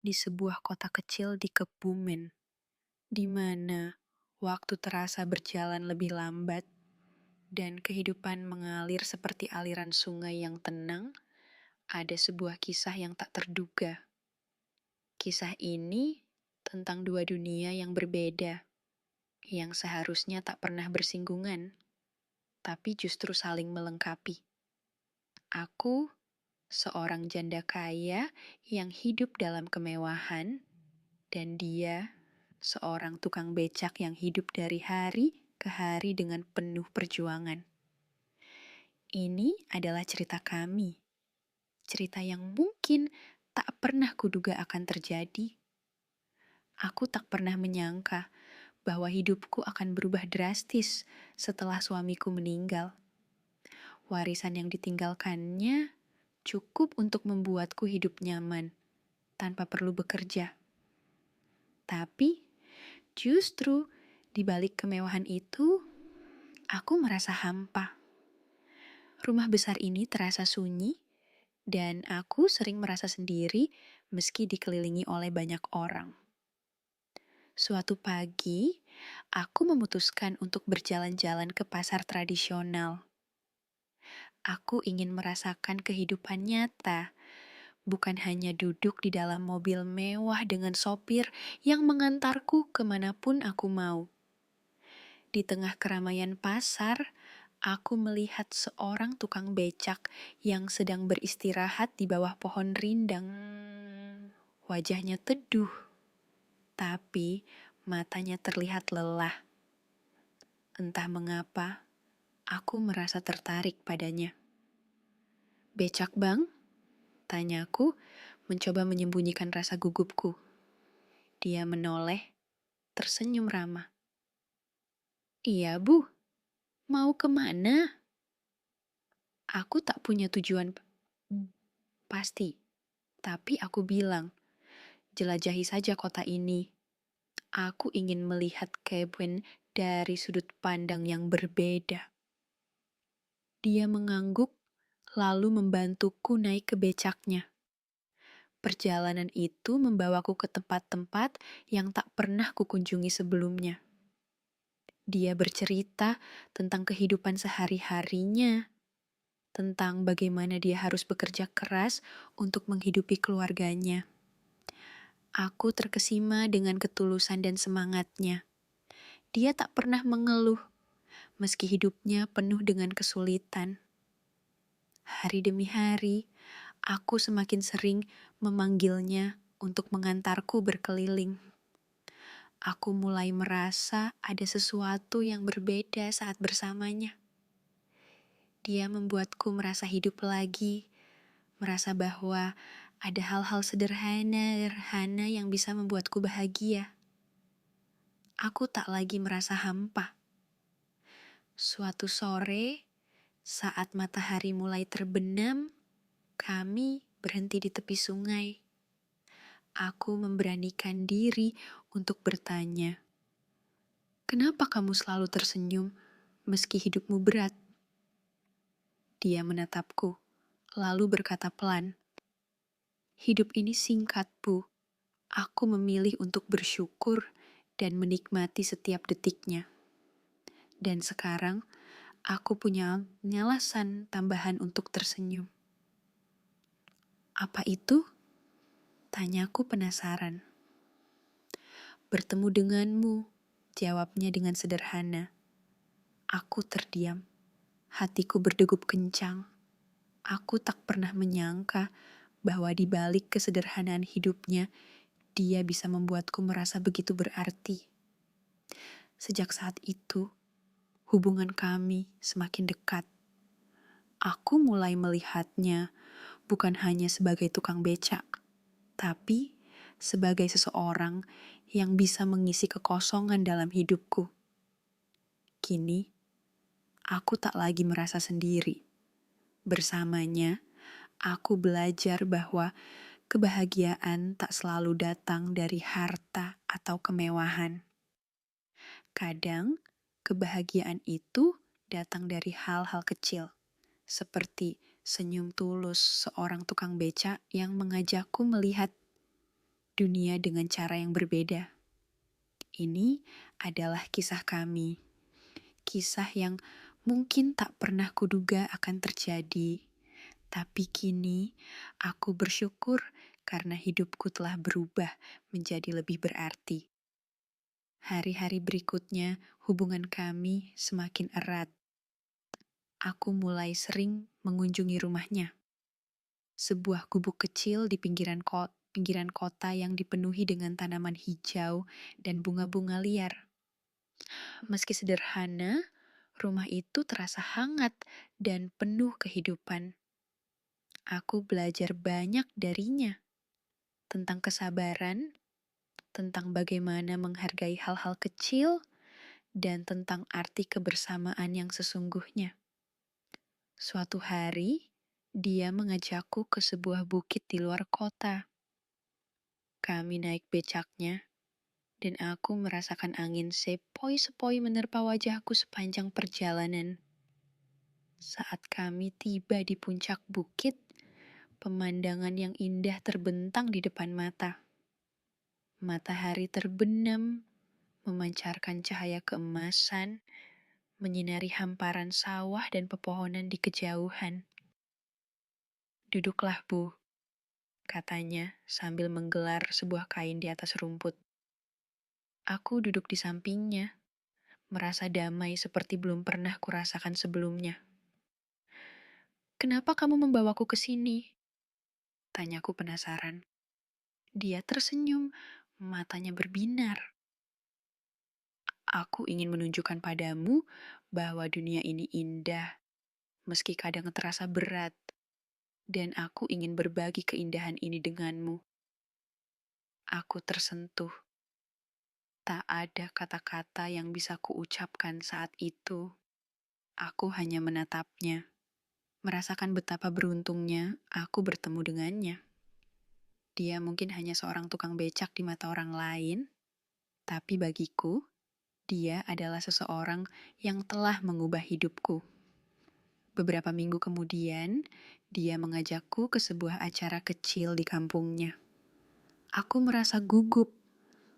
di sebuah kota kecil di Kebumen, di mana waktu terasa berjalan lebih lambat dan kehidupan mengalir seperti aliran sungai yang tenang. Ada sebuah kisah yang tak terduga. Kisah ini tentang dua dunia yang berbeda, yang seharusnya tak pernah bersinggungan, tapi justru saling melengkapi. Aku, seorang janda kaya yang hidup dalam kemewahan, dan dia, seorang tukang becak yang hidup dari hari ke hari dengan penuh perjuangan. Ini adalah cerita kami, cerita yang mungkin tak pernah kuduga akan terjadi. Aku tak pernah menyangka bahwa hidupku akan berubah drastis setelah suamiku meninggal. Warisan yang ditinggalkannya cukup untuk membuatku hidup nyaman tanpa perlu bekerja. Tapi justru di balik kemewahan itu, aku merasa hampa. Rumah besar ini terasa sunyi, dan aku sering merasa sendiri meski dikelilingi oleh banyak orang. Suatu pagi, aku memutuskan untuk berjalan-jalan ke pasar tradisional. Aku ingin merasakan kehidupan nyata, bukan hanya duduk di dalam mobil mewah dengan sopir yang mengantarku kemanapun aku mau. Di tengah keramaian pasar, aku melihat seorang tukang becak yang sedang beristirahat di bawah pohon rindang. Wajahnya teduh, tapi matanya terlihat lelah. Entah mengapa, aku merasa tertarik padanya. "Becak, Bang?" tanyaku, mencoba menyembunyikan rasa gugupku. Dia menoleh, tersenyum ramah. "Iya, Bu. Mau kemana?" Aku tak punya tujuan pasti, tapi aku bilang, "Jelajahi saja kota ini. Aku ingin melihat Kebun dari sudut pandang yang berbeda." Dia mengangguk, lalu membantuku naik ke becaknya. Perjalanan itu membawaku ke tempat-tempat yang tak pernah kukunjungi sebelumnya. Dia bercerita tentang kehidupan sehari-harinya, tentang bagaimana dia harus bekerja keras untuk menghidupi keluarganya. Aku terkesima dengan ketulusan dan semangatnya. Dia tak pernah mengeluh, meski hidupnya penuh dengan kesulitan. Hari demi hari, aku semakin sering memanggilnya untuk mengantarku berkeliling. Aku mulai merasa ada sesuatu yang berbeda saat bersamanya. Dia membuatku merasa hidup lagi, merasa bahwa ada hal-hal sederhana yang bisa membuatku bahagia. Aku tak lagi merasa hampa. Suatu sore, saat matahari mulai terbenam, kami berhenti di tepi sungai. Aku memberanikan diri untuk bertanya, "Kenapa kamu selalu tersenyum meski hidupmu berat?" Dia menatapku, lalu berkata pelan, "Hidup ini singkat, Bu. Aku memilih untuk bersyukur dan menikmati setiap detiknya. Dan sekarang, aku punya alasan tambahan untuk tersenyum." "Apa itu?" tanyaku penasaran. "Bertemu denganmu," jawabnya dengan sederhana. Aku terdiam. Hatiku berdegup kencang. Aku tak pernah menyangka bahwa di balik kesederhanaan hidupnya, dia bisa membuatku merasa begitu berarti. Sejak saat itu, hubungan kami semakin dekat. Aku mulai melihatnya bukan hanya sebagai tukang becak, tapi sebagai seseorang yang bisa mengisi kekosongan dalam hidupku. Kini, aku tak lagi merasa sendiri. Bersamanya, aku belajar bahwa kebahagiaan tak selalu datang dari harta atau kemewahan. Kadang, kebahagiaan itu datang dari hal-hal kecil, seperti senyum tulus seorang tukang becak yang mengajakku melihat dunia dengan cara yang berbeda. Ini adalah kisah kami. Kisah yang mungkin tak pernah kuduga akan terjadi. Tapi kini aku bersyukur karena hidupku telah berubah menjadi lebih berarti. Hari-hari berikutnya hubungan kami semakin erat. Aku mulai sering mengunjungi rumahnya. Sebuah gubuk kecil di pinggiran kota yang dipenuhi dengan tanaman hijau dan bunga-bunga liar. Meski sederhana, rumah itu terasa hangat dan penuh kehidupan. Aku belajar banyak darinya tentang kesabaran, tentang bagaimana menghargai hal-hal kecil, dan tentang arti kebersamaan yang sesungguhnya. Suatu hari, dia mengajakku ke sebuah bukit di luar kota. Kami naik becaknya, dan aku merasakan angin sepoi-sepoi menerpa wajahku sepanjang perjalanan. Saat kami tiba di puncak bukit, pemandangan yang indah terbentang di depan mata. Matahari terbenam, memancarkan cahaya keemasan, menyinari hamparan sawah dan pepohonan di kejauhan. "Duduklah, Bu," katanya sambil menggelar sebuah kain di atas rumput. Aku duduk di sampingnya, merasa damai seperti belum pernah kurasakan sebelumnya. "Kenapa kamu membawaku ke sini?" tanyaku penasaran. Dia tersenyum, matanya berbinar. "Aku ingin menunjukkan padamu bahwa dunia ini indah, meski kadang terasa berat, dan aku ingin berbagi keindahan ini denganmu." Aku tersentuh. Tak ada kata-kata yang bisa kuucapkan saat itu. Aku hanya menatapnya, merasakan betapa beruntungnya aku bertemu dengannya. Dia mungkin hanya seorang tukang becak di mata orang lain, tapi bagiku, dia adalah seseorang yang telah mengubah hidupku. Beberapa minggu kemudian, dia mengajakku ke sebuah acara kecil di kampungnya. Aku merasa gugup,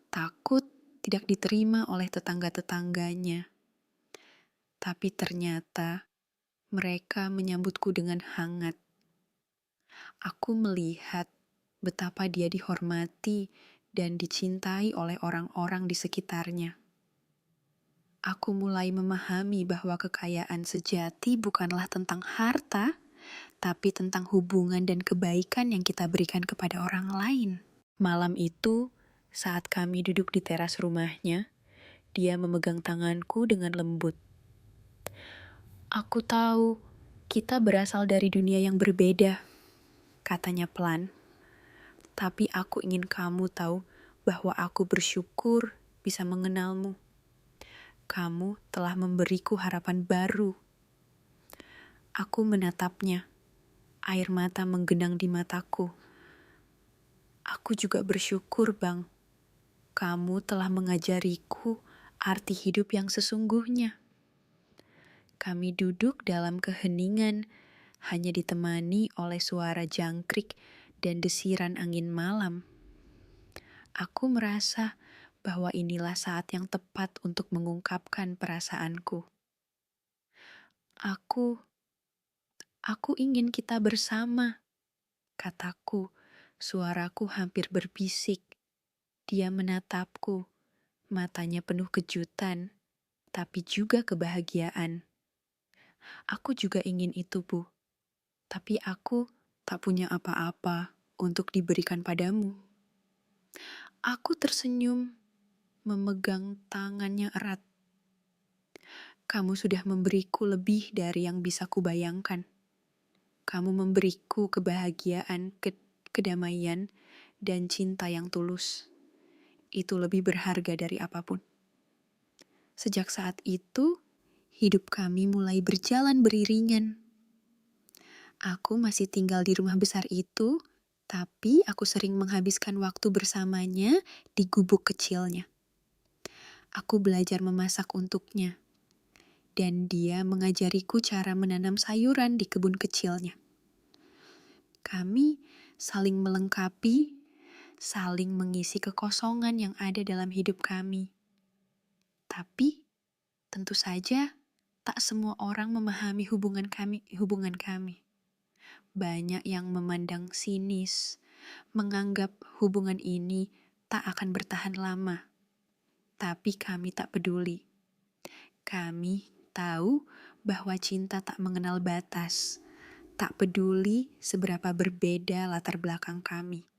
takut tidak diterima oleh tetangga-tetangganya. Tapi ternyata mereka menyambutku dengan hangat. Aku melihat betapa dia dihormati dan dicintai oleh orang-orang di sekitarnya. Aku mulai memahami bahwa kekayaan sejati bukanlah tentang harta, tapi tentang hubungan dan kebaikan yang kita berikan kepada orang lain. Malam itu, saat kami duduk di teras rumahnya, dia memegang tanganku dengan lembut. "Aku tahu kita berasal dari dunia yang berbeda," katanya pelan. "Tapi aku ingin kamu tahu bahwa aku bersyukur bisa mengenalmu. Kamu telah memberiku harapan baru." Aku menatapnya. Air mata menggenang di mataku. "Aku juga bersyukur, Bang. Kamu telah mengajariku arti hidup yang sesungguhnya." Kami duduk dalam keheningan, hanya ditemani oleh suara jangkrik dan desiran angin malam. Aku merasa bahwa inilah saat yang tepat untuk mengungkapkan perasaanku. Aku ingin kita bersama," kataku. Suaraku hampir berbisik. Dia menatapku, matanya penuh kejutan, tapi juga kebahagiaan. "Aku juga ingin itu, Bu. Tapi aku tak punya apa-apa untuk diberikan padamu." Aku tersenyum, memegang tangannya erat. "Kamu sudah memberiku lebih dari yang bisa kubayangkan. Kamu memberiku kebahagiaan, kedamaian, dan cinta yang tulus. Itu lebih berharga dari apapun." Sejak saat itu, hidup kami mulai berjalan beriringan. Aku masih tinggal di rumah besar itu, tapi aku sering menghabiskan waktu bersamanya di gubuk kecilnya. Aku belajar memasak untuknya, dan dia mengajariku cara menanam sayuran di kebun kecilnya. Kami saling melengkapi, saling mengisi kekosongan yang ada dalam hidup kami. Tapi, tentu saja, tak semua orang memahami hubungan kami. Banyak yang memandang sinis, menganggap hubungan ini tak akan bertahan lama. Tapi kami tak peduli. Kami tahu bahwa cinta tak mengenal batas, tak peduli seberapa berbeda latar belakang kami.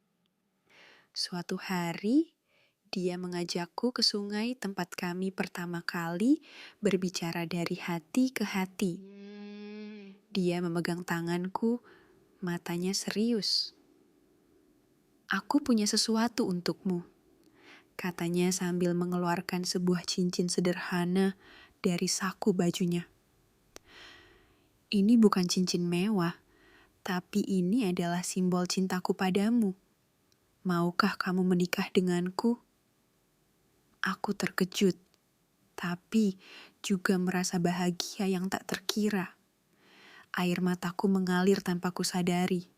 Suatu hari, dia mengajakku ke sungai tempat kami pertama kali berbicara dari hati ke hati. Dia memegang tanganku, matanya serius. "Aku punya sesuatu untukmu," katanya sambil mengeluarkan sebuah cincin sederhana dari saku bajunya. "Ini bukan cincin mewah, tapi ini adalah simbol cintaku padamu. Maukah kamu menikah denganku?" Aku terkejut, tapi juga merasa bahagia yang tak terkira. Air mataku mengalir tanpa kusadari.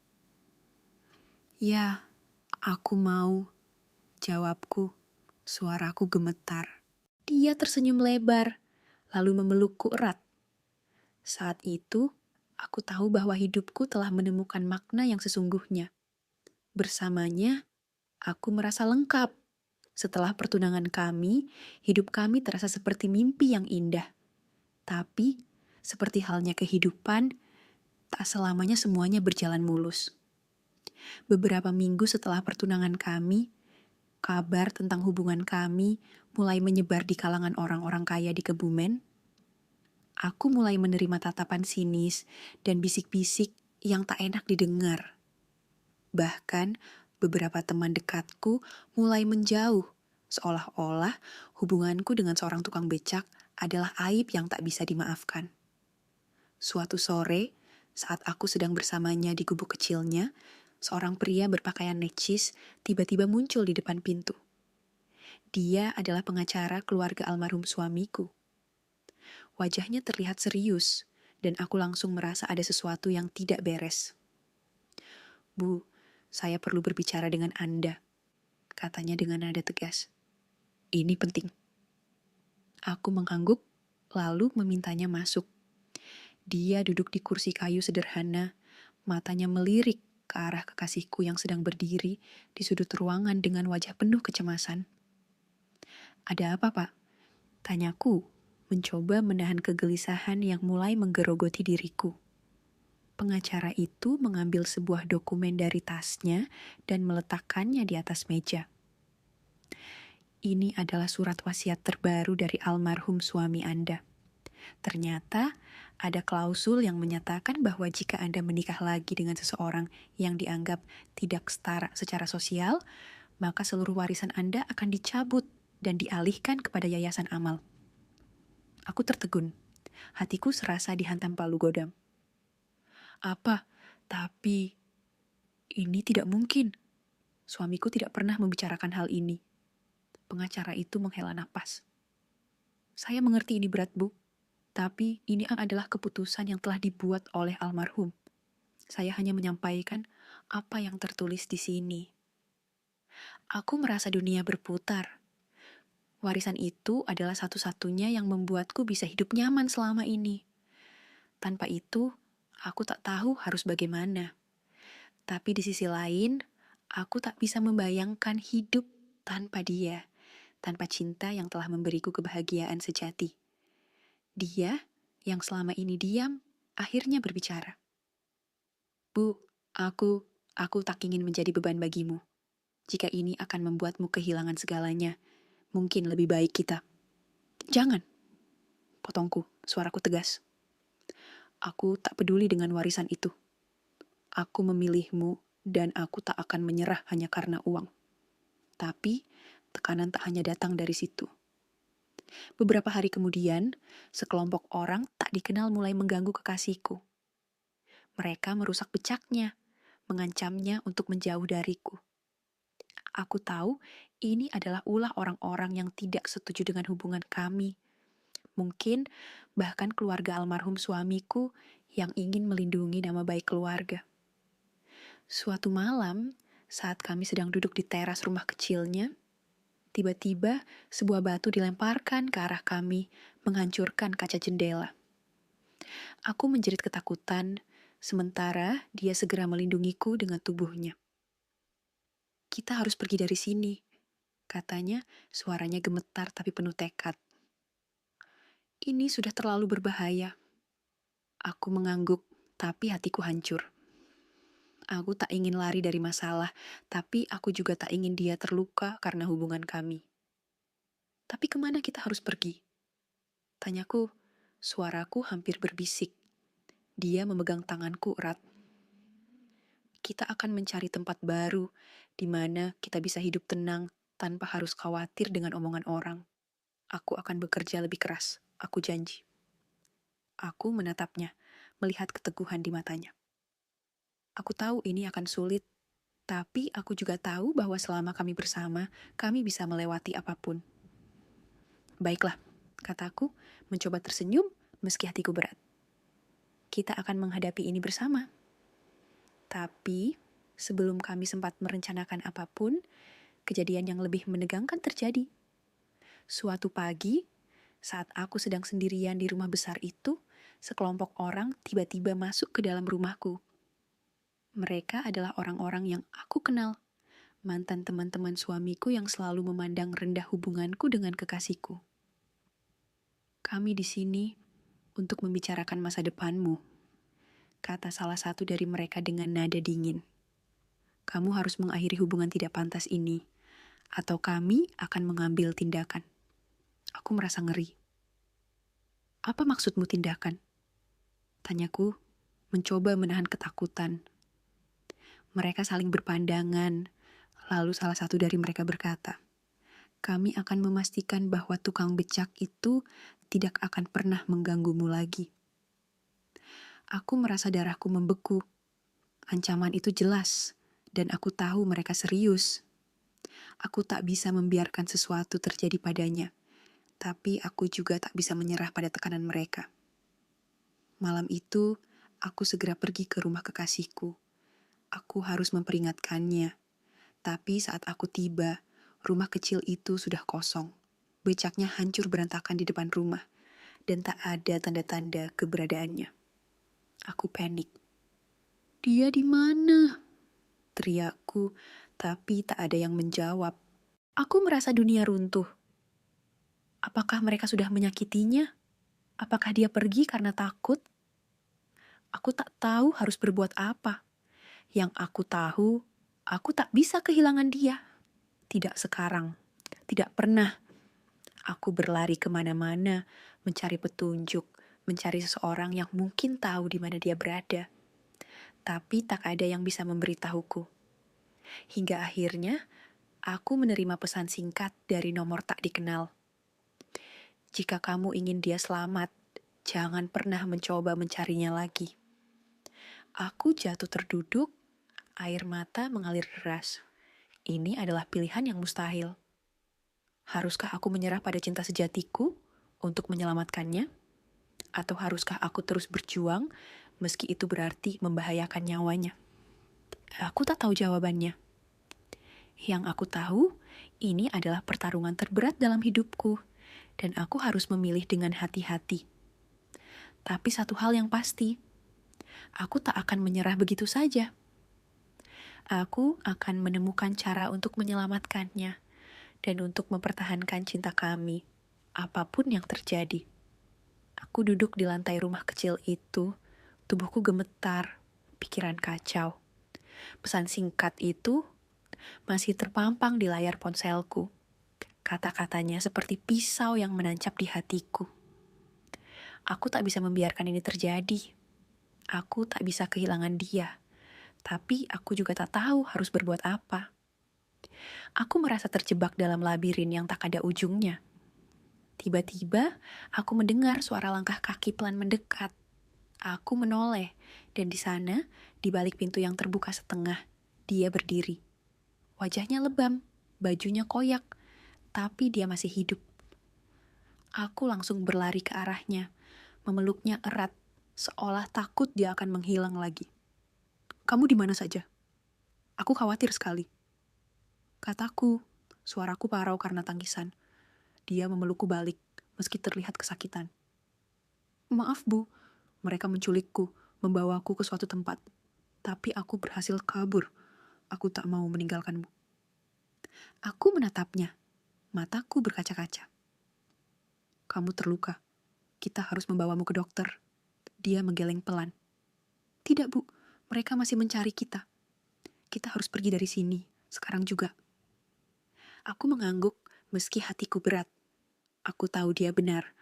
"Ya, aku mau," jawabku. Suaraku gemetar. Dia tersenyum lebar, lalu memelukku erat. Saat itu, aku tahu bahwa hidupku telah menemukan makna yang sesungguhnya. Bersamanya, aku merasa lengkap. Setelah pertunangan kami, hidup kami terasa seperti mimpi yang indah. Tapi, seperti halnya kehidupan, tak selamanya semuanya berjalan mulus. Beberapa minggu setelah pertunangan kami, kabar tentang hubungan kami mulai menyebar di kalangan orang-orang kaya di Kebumen. Aku mulai menerima tatapan sinis dan bisik-bisik yang tak enak didengar. Bahkan, beberapa teman dekatku mulai menjauh, seolah-olah hubunganku dengan seorang tukang becak adalah aib yang tak bisa dimaafkan. Suatu sore, saat aku sedang bersamanya di gubuk kecilnya, seorang pria berpakaian necis tiba-tiba muncul di depan pintu. Dia adalah pengacara keluarga almarhum suamiku. Wajahnya terlihat serius, dan aku langsung merasa ada sesuatu yang tidak beres. "Bu, saya perlu berbicara dengan Anda," katanya dengan nada tegas. "Ini penting." Aku mengangguk, lalu memintanya masuk. Dia duduk di kursi kayu sederhana, matanya melirik ke arah kekasihku yang sedang berdiri di sudut ruangan dengan wajah penuh kecemasan. "Ada apa, Pak?" tanyaku, mencoba menahan kegelisahan yang mulai menggerogoti diriku. Pengacara itu mengambil sebuah dokumen dari tasnya dan meletakkannya di atas meja. "Ini adalah surat wasiat terbaru dari almarhum suami Anda. Ternyata ada klausul yang menyatakan bahwa jika Anda menikah lagi dengan seseorang yang dianggap tidak setara secara sosial, maka seluruh warisan Anda akan dicabut dan dialihkan kepada yayasan amal." Aku tertegun. Hatiku serasa dihantam palu godam. "Apa? Tapi ini tidak mungkin. Suamiku tidak pernah membicarakan hal ini." Pengacara itu menghela napas. "Saya mengerti ini berat, Bu. Tapi ini adalah keputusan yang telah dibuat oleh almarhum. Saya hanya menyampaikan apa yang tertulis di sini." Aku merasa dunia berputar. Warisan itu adalah satu-satunya yang membuatku bisa hidup nyaman selama ini. Tanpa itu, aku tak tahu harus bagaimana. Tapi di sisi lain, aku tak bisa membayangkan hidup tanpa dia, tanpa cinta yang telah memberiku kebahagiaan sejati. Dia yang selama ini diam, akhirnya berbicara. "Bu, aku tak ingin menjadi beban bagimu. Jika ini akan membuatmu kehilangan segalanya, mungkin lebih baik kita." "Jangan," potongku, suaraku tegas. "Aku tak peduli dengan warisan itu. Aku memilihmu dan aku tak akan menyerah hanya karena uang." Tapi, tekanan tak hanya datang dari situ. Beberapa hari kemudian, sekelompok orang tak dikenal mulai mengganggu kekasihku. Mereka merusak becaknya, mengancamnya untuk menjauh dariku. Aku tahu ini adalah ulah orang-orang yang tidak setuju dengan hubungan kami. Mungkin bahkan keluarga almarhum suamiku yang ingin melindungi nama baik keluarga. Suatu malam, Saat kami sedang duduk di teras rumah kecilnya, tiba-tiba sebuah batu dilemparkan ke arah kami, menghancurkan kaca jendela. Aku menjerit ketakutan, sementara dia segera melindungiku dengan tubuhnya. "Kita harus pergi dari sini," katanya, suaranya gemetar tapi penuh tekad. "Ini sudah terlalu berbahaya." Aku mengangguk, tapi hatiku hancur. Aku tak ingin lari dari masalah, tapi aku juga tak ingin dia terluka karena hubungan kami. "Tapi kemana kita harus pergi?" tanyaku. Suaraku hampir berbisik. Dia memegang tanganku erat. "Kita akan mencari tempat baru, di mana kita bisa hidup tenang tanpa harus khawatir dengan omongan orang. Aku akan bekerja lebih keras, aku janji." Aku menatapnya, melihat keteguhan di matanya. Aku tahu ini akan sulit, tapi aku juga tahu bahwa selama kami bersama, kami bisa melewati apapun. "Baiklah," kataku, mencoba tersenyum meski hatiku berat. "Kita akan menghadapi ini bersama." Tapi, sebelum kami sempat merencanakan apapun, kejadian yang lebih menegangkan terjadi. Suatu pagi, saat aku sedang sendirian di rumah besar itu, sekelompok orang tiba-tiba masuk ke dalam rumahku. Mereka adalah orang-orang yang aku kenal, mantan teman-teman suamiku yang selalu memandang rendah hubunganku dengan kekasihku. "Kami di sini untuk membicarakan masa depanmu," kata salah satu dari mereka dengan nada dingin. "Kamu harus mengakhiri hubungan tidak pantas ini, atau kami akan mengambil tindakan." Aku merasa ngeri. "Apa maksudmu tindakan?" tanyaku, mencoba menahan ketakutan. Mereka saling berpandangan, lalu salah satu dari mereka berkata, "Kami akan memastikan bahwa tukang becak itu tidak akan pernah mengganggumu lagi." Aku merasa darahku membeku. Ancaman itu jelas, dan aku tahu mereka serius. Aku tak bisa membiarkan sesuatu terjadi padanya, tapi aku juga tak bisa menyerah pada tekanan mereka. Malam itu, aku segera pergi ke rumah kekasihku. Aku harus memperingatkannya. Tapi saat aku tiba, rumah kecil itu sudah kosong. Becaknya hancur berantakan di depan rumah, dan tak ada tanda-tanda keberadaannya. Aku panik. "Dia di mana?" teriakku, tapi tak ada yang menjawab. Aku merasa dunia runtuh. Apakah mereka sudah menyakitinya? Apakah dia pergi karena takut? Aku tak tahu harus berbuat apa. Yang aku tahu, aku tak bisa kehilangan dia. Tidak sekarang, tidak pernah. Aku berlari kemana-mana, mencari petunjuk, mencari seseorang yang mungkin tahu di mana dia berada. Tapi tak ada yang bisa memberitahuku. Hingga akhirnya, aku menerima pesan singkat dari nomor tak dikenal. "Jika kamu ingin dia selamat, jangan pernah mencoba mencarinya lagi." Aku jatuh terduduk, air mata mengalir deras. Ini adalah pilihan yang mustahil. Haruskah aku menyerah pada cinta sejatiku untuk menyelamatkannya? Atau haruskah aku terus berjuang meski itu berarti membahayakan nyawanya? Aku tak tahu jawabannya. Yang aku tahu, ini adalah pertarungan terberat dalam hidupku, dan aku harus memilih dengan hati-hati. Tapi satu hal yang pasti, aku tak akan menyerah begitu saja. Aku akan menemukan cara untuk menyelamatkannya dan untuk mempertahankan cinta kami, apapun yang terjadi. Aku duduk di lantai rumah kecil itu, tubuhku gemetar, pikiran kacau. Pesan singkat itu masih terpampang di layar ponselku. Kata-katanya seperti pisau yang menancap di hatiku. Aku tak bisa membiarkan ini terjadi. Aku tak bisa kehilangan dia. Tapi aku juga tak tahu harus berbuat apa. Aku merasa terjebak dalam labirin yang tak ada ujungnya. Tiba-tiba, aku mendengar suara langkah kaki pelan mendekat. Aku menoleh, dan di sana, di balik pintu yang terbuka setengah, dia berdiri. Wajahnya lebam, bajunya koyak, tapi dia masih hidup. Aku langsung berlari ke arahnya, memeluknya erat, seolah takut dia akan menghilang lagi. "Kamu di mana saja?" Aku khawatir sekali. Kataku, suaraku parau karena tangisan. Dia memelukku balik, meski terlihat kesakitan. Maaf Bu, mereka menculikku, membawaku ke suatu tempat. Tapi aku berhasil kabur. Aku tak mau meninggalkanmu. Aku menatapnya. Mataku berkaca-kaca. Kamu terluka. Kita harus membawamu ke dokter. Dia menggeleng pelan. Tidak, Bu. Mereka masih mencari kita. Kita harus pergi dari sini. Sekarang juga. Aku mengangguk meski hatiku berat. Aku tahu dia benar.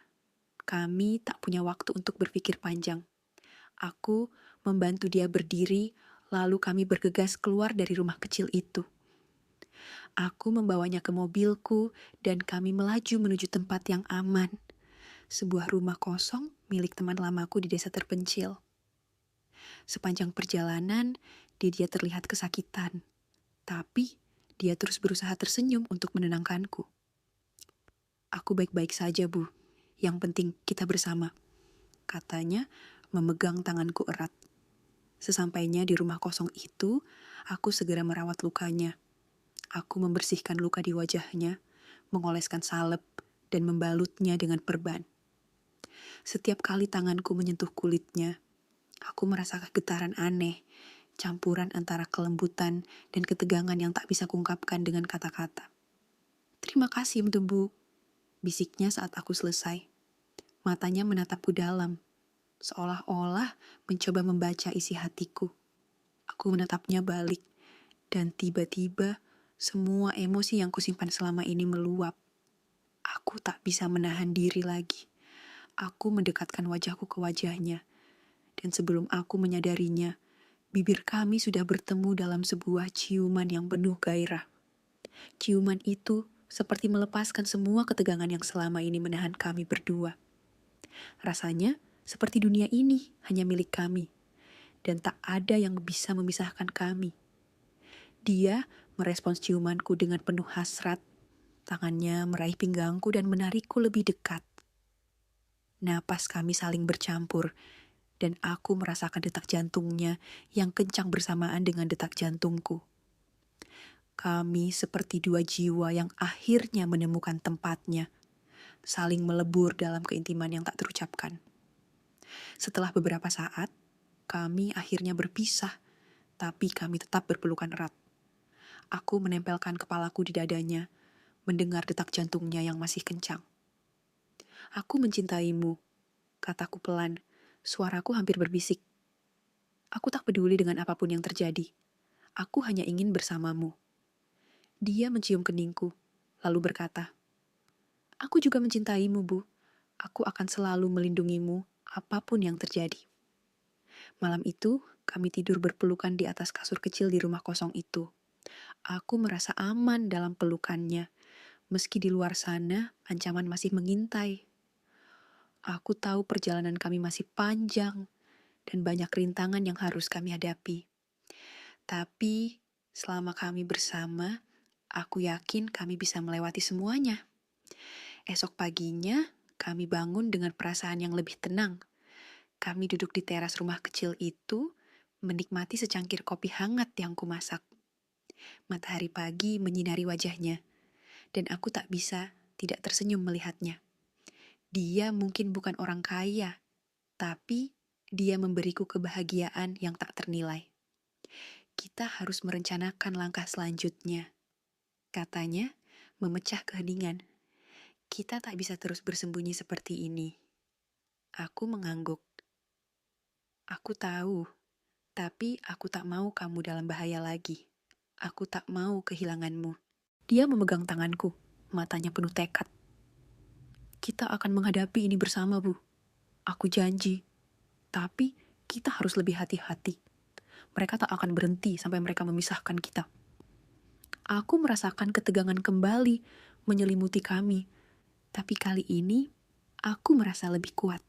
Kami tak punya waktu untuk berpikir panjang. Aku membantu dia berdiri, lalu kami bergegas keluar dari rumah kecil itu. Aku membawanya ke mobilku dan kami melaju menuju tempat yang aman. Sebuah rumah kosong milik teman lamaku di desa terpencil. Sepanjang perjalanan, dia terlihat kesakitan. Tapi dia terus berusaha tersenyum untuk menenangkanku. Aku baik-baik saja, Bu. Yang penting kita bersama. Katanya memegang tanganku erat. Sesampainya di rumah kosong itu, aku segera merawat lukanya. Aku membersihkan luka di wajahnya, mengoleskan salep, dan membalutnya dengan perban. Setiap kali tanganku menyentuh kulitnya, aku merasakan getaran aneh, campuran antara kelembutan dan ketegangan yang tak bisa kuungkapkan dengan kata-kata. Terima kasih, Bu, bisiknya saat aku selesai. Matanya menatapku dalam, seolah-olah mencoba membaca isi hatiku. Aku menatapnya balik, dan tiba-tiba semua emosi yang kusimpan selama ini meluap. Aku tak bisa menahan diri lagi. Aku mendekatkan wajahku ke wajahnya, dan sebelum aku menyadarinya, bibir kami sudah bertemu dalam sebuah ciuman yang penuh gairah. Ciuman itu seperti melepaskan semua ketegangan yang selama ini menahan kami berdua. Rasanya seperti dunia ini hanya milik kami, dan tak ada yang bisa memisahkan kami. Dia merespons ciumanku dengan penuh hasrat. Tangannya meraih pinggangku dan menarikku lebih dekat. Napas kami saling bercampur, dan aku merasakan detak jantungnya yang kencang bersamaan dengan detak jantungku. Kami seperti dua jiwa yang akhirnya menemukan tempatnya, saling melebur dalam keintiman yang tak terucapkan. Setelah beberapa saat, kami akhirnya berpisah, tapi kami tetap berpelukan erat. Aku menempelkan kepalaku di dadanya, mendengar detak jantungnya yang masih kencang. Aku mencintaimu, kataku pelan, suaraku hampir berbisik. Aku tak peduli dengan apapun yang terjadi. Aku hanya ingin bersamamu. Dia mencium keningku, lalu berkata, aku juga mencintaimu, Bu. Aku akan selalu melindungimu, apapun yang terjadi. Malam itu, kami tidur berpelukan di atas kasur kecil di rumah kosong itu. Aku merasa aman dalam pelukannya, meski di luar sana ancaman masih mengintai. Aku tahu perjalanan kami masih panjang dan banyak rintangan yang harus kami hadapi. Tapi selama kami bersama, aku yakin kami bisa melewati semuanya. Esok paginya, kami bangun dengan perasaan yang lebih tenang. Kami duduk di teras rumah kecil itu, menikmati secangkir kopi hangat yang kumasak. Matahari pagi menyinari wajahnya, dan aku tak bisa tidak tersenyum melihatnya. Dia mungkin bukan orang kaya, tapi dia memberiku kebahagiaan yang tak ternilai. Kita harus merencanakan langkah selanjutnya, katanya, memecah keheningan. Kita tak bisa terus bersembunyi seperti ini. Aku mengangguk. Aku tahu, tapi aku tak mau kamu dalam bahaya lagi. Aku tak mau kehilanganmu. Dia memegang tanganku, matanya penuh tekad. Kita akan menghadapi ini bersama, Bu. Aku janji. Tapi kita harus lebih hati-hati. Mereka tak akan berhenti sampai mereka memisahkan kita. Aku merasakan ketegangan kembali menyelimuti kami. Tapi kali ini, aku merasa lebih kuat.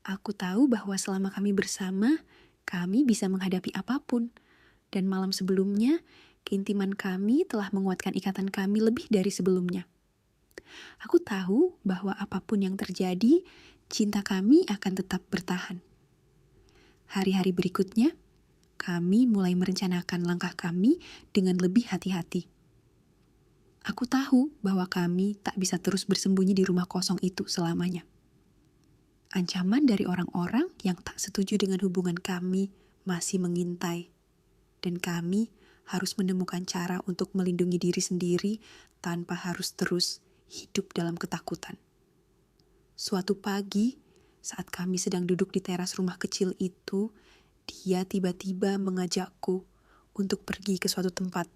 Aku tahu bahwa selama kami bersama, kami bisa menghadapi apapun. Dan malam sebelumnya, keintiman kami telah menguatkan ikatan kami lebih dari sebelumnya. Aku tahu bahwa apapun yang terjadi, cinta kami akan tetap bertahan. Hari-hari berikutnya, kami mulai merencanakan langkah kami dengan lebih hati-hati. Aku tahu bahwa kami tak bisa terus bersembunyi di rumah kosong itu selamanya. Ancaman dari orang-orang yang tak setuju dengan hubungan kami masih mengintai, dan kami harus menemukan cara untuk melindungi diri sendiri tanpa harus terus hidup dalam ketakutan. Suatu pagi, saat kami sedang duduk di teras rumah kecil itu, dia tiba-tiba mengajakku untuk pergi ke suatu tempat.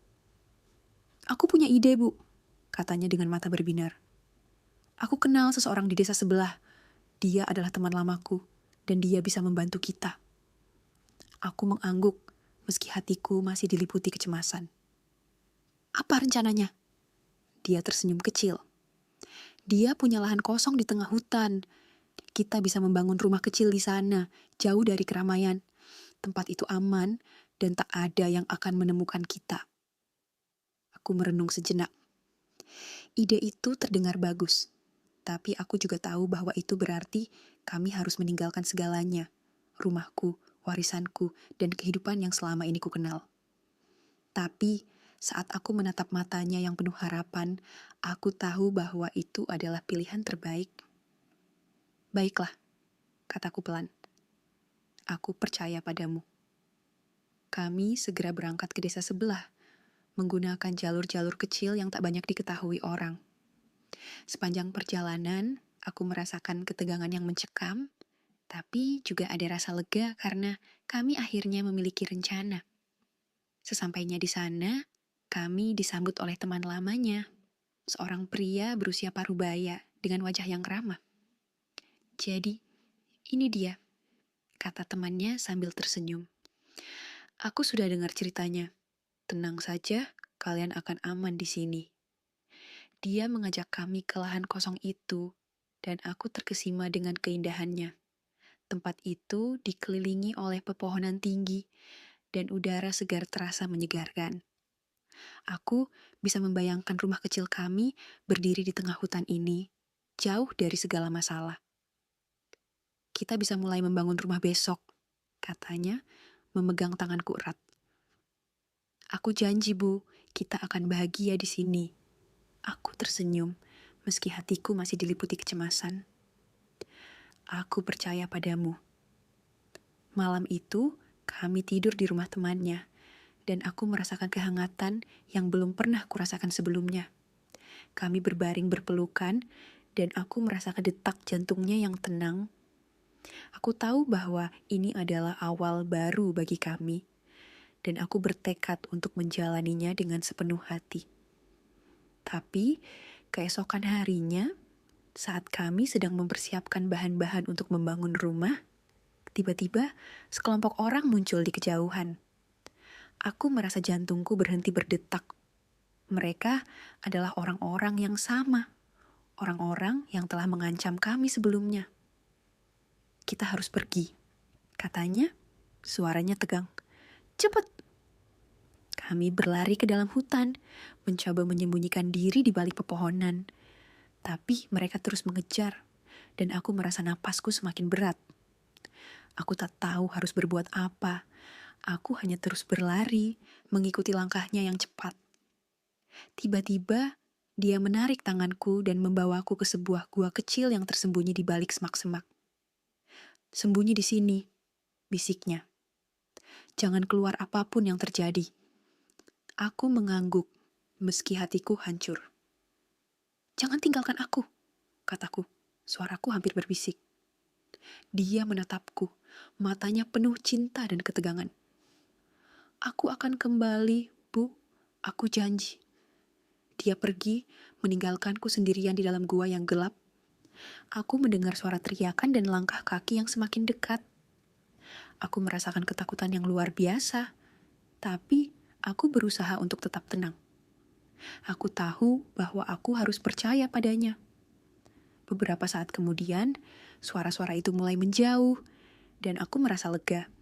"Aku punya ide, Bu," katanya dengan mata berbinar. "Aku kenal seseorang di desa sebelah. Dia adalah teman lamaku, dan dia bisa membantu kita." Aku mengangguk, meski hatiku masih diliputi kecemasan. "Apa rencananya?" Dia tersenyum kecil. "Dia punya lahan kosong di tengah hutan. Kita bisa membangun rumah kecil di sana, jauh dari keramaian. Tempat itu aman, dan tak ada yang akan menemukan kita." Aku merenung sejenak. Ide itu terdengar bagus, tapi aku juga tahu bahwa itu berarti kami harus meninggalkan segalanya. Rumahku, warisanku, dan kehidupan yang selama ini kukenal. Tapi saat aku menatap matanya yang penuh harapan, aku tahu bahwa itu adalah pilihan terbaik. "Baiklah," kataku pelan. "Aku percaya padamu." Kami segera berangkat ke desa sebelah, menggunakan jalur-jalur kecil yang tak banyak diketahui orang. Sepanjang perjalanan, aku merasakan ketegangan yang mencekam, tapi juga ada rasa lega karena kami akhirnya memiliki rencana. Sesampainya di sana, kami disambut oleh teman lamanya, seorang pria berusia parubaya dengan wajah yang ramah. "Jadi, ini dia," kata temannya sambil tersenyum. "Aku sudah dengar ceritanya. Tenang saja, kalian akan aman di sini." Dia mengajak kami ke lahan kosong itu, dan aku terkesima dengan keindahannya. Tempat itu dikelilingi oleh pepohonan tinggi, dan udara segar terasa menyegarkan. Aku bisa membayangkan rumah kecil kami berdiri di tengah hutan ini, jauh dari segala masalah. "Kita bisa mulai membangun rumah besok," katanya, memegang tanganku erat. "Aku janji, Bu, kita akan bahagia di sini." Aku tersenyum, meski hatiku masih diliputi kecemasan. "Aku percaya padamu." Malam itu, kami tidur di rumah temannya, dan aku merasakan kehangatan yang belum pernah kurasakan sebelumnya. Kami berbaring berpelukan, dan aku merasakan detak jantungnya yang tenang. Aku tahu bahwa ini adalah awal baru bagi kami, dan aku bertekad untuk menjalaninya dengan sepenuh hati. Tapi, keesokan harinya, saat kami sedang mempersiapkan bahan-bahan untuk membangun rumah, tiba-tiba sekelompok orang muncul di kejauhan. Aku merasa jantungku berhenti berdetak. Mereka adalah orang-orang yang sama, orang-orang yang telah mengancam kami sebelumnya. "Kita harus pergi," katanya, suaranya tegang. "Cepat!" Kami berlari ke dalam hutan, mencoba menyembunyikan diri di balik pepohonan. Tapi mereka terus mengejar, dan aku merasa napasku semakin berat. Aku tak tahu harus berbuat apa. Aku hanya terus berlari, mengikuti langkahnya yang cepat. Tiba-tiba, dia menarik tanganku dan membawaku ke sebuah gua kecil yang tersembunyi di balik semak-semak. "Sembunyi di sini," bisiknya. "Jangan keluar apapun yang terjadi." Aku mengangguk, meski hatiku hancur. "Jangan tinggalkan aku," kataku. Suaraku hampir berbisik. Dia menatapku, matanya penuh cinta dan ketegangan. "Aku akan kembali, Bu. Aku janji." Dia pergi, meninggalkanku sendirian di dalam gua yang gelap. Aku mendengar suara teriakan dan langkah kaki yang semakin dekat. Aku merasakan ketakutan yang luar biasa, tapi aku berusaha untuk tetap tenang. Aku tahu bahwa aku harus percaya padanya. Beberapa saat kemudian, suara-suara itu mulai menjauh, dan aku merasa lega.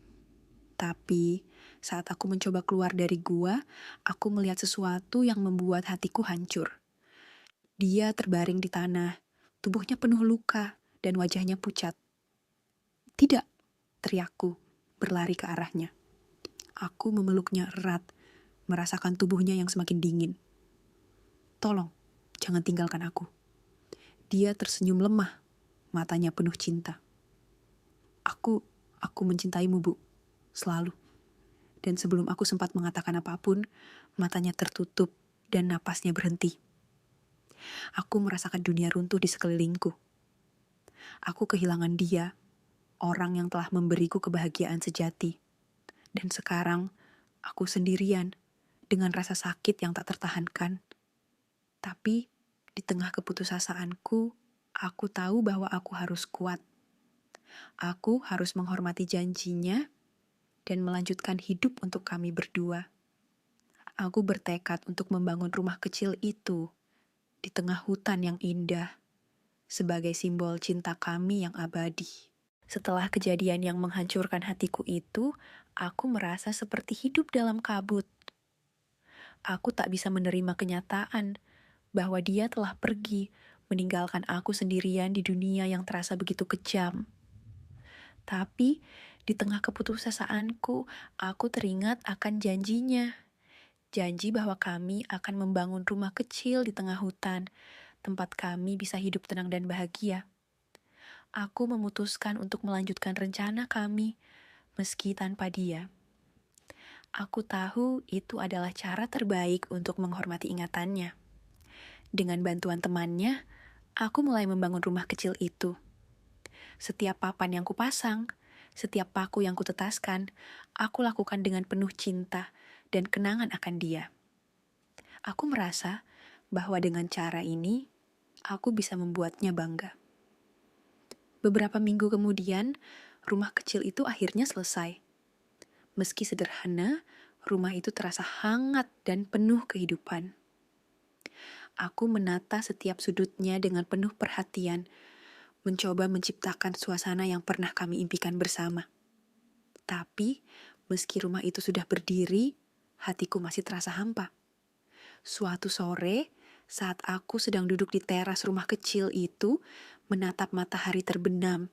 Tapi, saat aku mencoba keluar dari gua, aku melihat sesuatu yang membuat hatiku hancur. Dia terbaring di tanah, tubuhnya penuh luka, dan wajahnya pucat. "Tidak!" teriakku, berlari ke arahnya. Aku memeluknya erat, merasakan tubuhnya yang semakin dingin. Tolong, jangan tinggalkan aku. Dia tersenyum lemah, matanya penuh cinta. Aku mencintaimu, Bu. Selalu. Dan sebelum aku sempat mengatakan apapun, matanya tertutup dan napasnya berhenti. Aku merasakan dunia runtuh di sekelilingku. Aku kehilangan dia, orang yang telah memberiku kebahagiaan sejati. Dan sekarang, aku sendirian, dengan rasa sakit yang tak tertahankan. Tapi, di tengah keputusasaanku, aku tahu bahwa aku harus kuat. Aku harus menghormati janjinya dan melanjutkan hidup untuk kami berdua. Aku bertekad untuk membangun rumah kecil itu di tengah hutan yang indah sebagai simbol cinta kami yang abadi. Setelah kejadian yang menghancurkan hatiku itu, aku merasa seperti hidup dalam kabut. Aku tak bisa menerima kenyataan bahwa dia telah pergi, meninggalkan aku sendirian di dunia yang terasa begitu kejam. Tapi, di tengah keputusasaanku, aku teringat akan janjinya. Janji bahwa kami akan membangun rumah kecil di tengah hutan, tempat kami bisa hidup tenang dan bahagia. Aku memutuskan untuk melanjutkan rencana kami, meski tanpa dia. Aku tahu itu adalah cara terbaik untuk menghormati ingatannya. Dengan bantuan temannya, aku mulai membangun rumah kecil itu. Setiap papan yang kupasang, setiap paku yang kutetaskan, aku lakukan dengan penuh cinta dan kenangan akan dia. Aku merasa bahwa dengan cara ini, aku bisa membuatnya bangga. Beberapa minggu kemudian, rumah kecil itu akhirnya selesai. Meski sederhana, rumah itu terasa hangat dan penuh kehidupan. Aku menata setiap sudutnya dengan penuh perhatian, mencoba menciptakan suasana yang pernah kami impikan bersama. Tapi, meski rumah itu sudah berdiri, hatiku masih terasa hampa. Suatu sore, saat aku sedang duduk di teras rumah kecil itu, menatap matahari terbenam,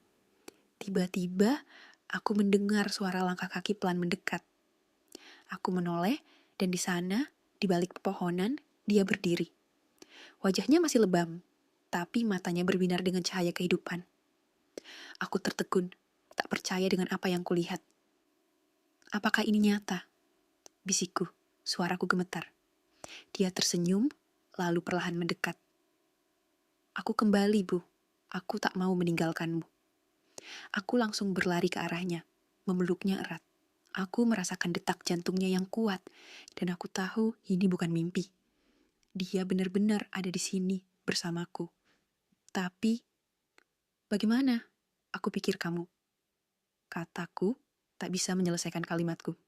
tiba-tiba aku mendengar suara langkah kaki pelan mendekat. Aku menoleh, dan di sana, di balik pepohonan, dia berdiri. Wajahnya masih lebam, tapi matanya berbinar dengan cahaya kehidupan. Aku tertegun, tak percaya dengan apa yang kulihat. Apakah ini nyata? Bisikku, suaraku gemetar. Dia tersenyum, lalu perlahan mendekat. Aku kembali, Bu. Aku tak mau meninggalkanmu. Aku langsung berlari ke arahnya, memeluknya erat. Aku merasakan detak jantungnya yang kuat, dan aku tahu ini bukan mimpi. Dia benar-benar ada di sini bersamaku. Tapi, bagaimana? Aku pikir kamu. Kataku tak bisa menyelesaikan kalimatku.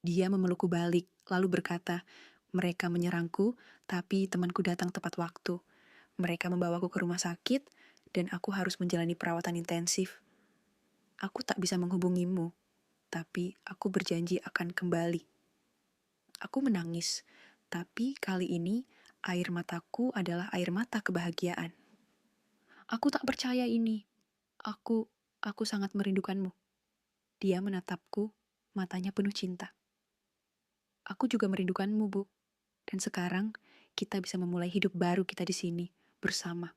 Dia memelukku balik, lalu berkata, mereka menyerangku, tapi temanku datang tepat waktu. Mereka membawaku ke rumah sakit, dan aku harus menjalani perawatan intensif. Aku tak bisa menghubungimu, tapi aku berjanji akan kembali. Aku menangis, tapi kali ini air mataku adalah air mata kebahagiaan. Aku tak percaya ini. Aku sangat merindukanmu. Dia menatapku, matanya penuh cinta. Aku juga merindukanmu, Bu. Dan sekarang kita bisa memulai hidup baru kita di sini, bersama.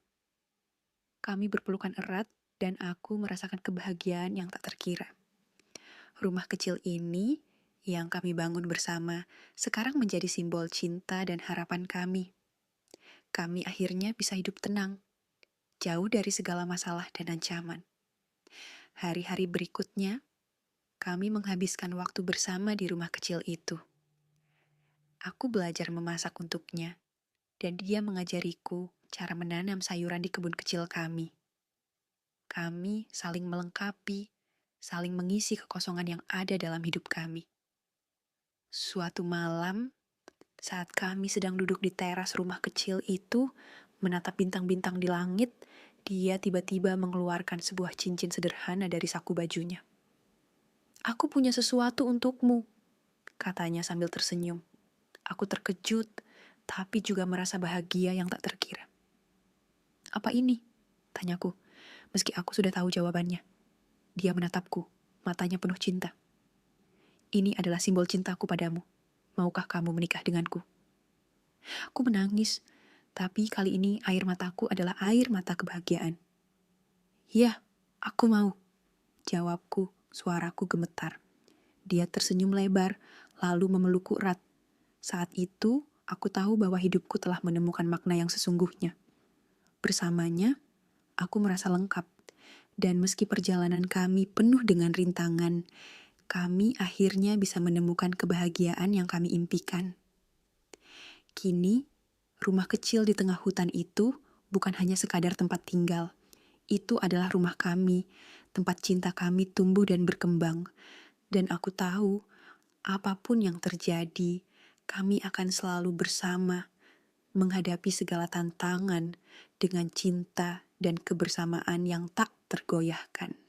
Kami berpelukan erat dan aku merasakan kebahagiaan yang tak terkira. Rumah kecil ini yang kami bangun bersama sekarang menjadi simbol cinta dan harapan kami. Kami akhirnya bisa hidup tenang, jauh dari segala masalah dan ancaman. Hari-hari berikutnya, kami menghabiskan waktu bersama di rumah kecil itu. Aku belajar memasak untuknya, dan dia mengajariku cara menanam sayuran di kebun kecil kami. Kami saling melengkapi, saling mengisi kekosongan yang ada dalam hidup kami. Suatu malam, saat kami sedang duduk di teras rumah kecil itu, menatap bintang-bintang di langit, dia tiba-tiba mengeluarkan sebuah cincin sederhana dari saku bajunya. Aku punya sesuatu untukmu, katanya sambil tersenyum. Aku terkejut, tapi juga merasa bahagia yang tak terkira. Apa ini? Tanyaku, meski aku sudah tahu jawabannya. Dia menatapku, matanya penuh cinta. Ini adalah simbol cintaku padamu. Maukah kamu menikah denganku? Aku menangis, tapi kali ini air mataku adalah air mata kebahagiaan. Ya, aku mau. Jawabku, suaraku gemetar. Dia tersenyum lebar, lalu memelukku erat. Saat itu, aku tahu bahwa hidupku telah menemukan makna yang sesungguhnya. Bersamanya, aku merasa lengkap. Dan meski perjalanan kami penuh dengan rintangan, kami akhirnya bisa menemukan kebahagiaan yang kami impikan. Kini, rumah kecil di tengah hutan itu bukan hanya sekadar tempat tinggal. Itu adalah rumah kami, tempat cinta kami tumbuh dan berkembang. Dan aku tahu, apapun yang terjadi, kami akan selalu bersama, menghadapi segala tantangan dengan cinta dan kebersamaan yang tak tergoyahkan.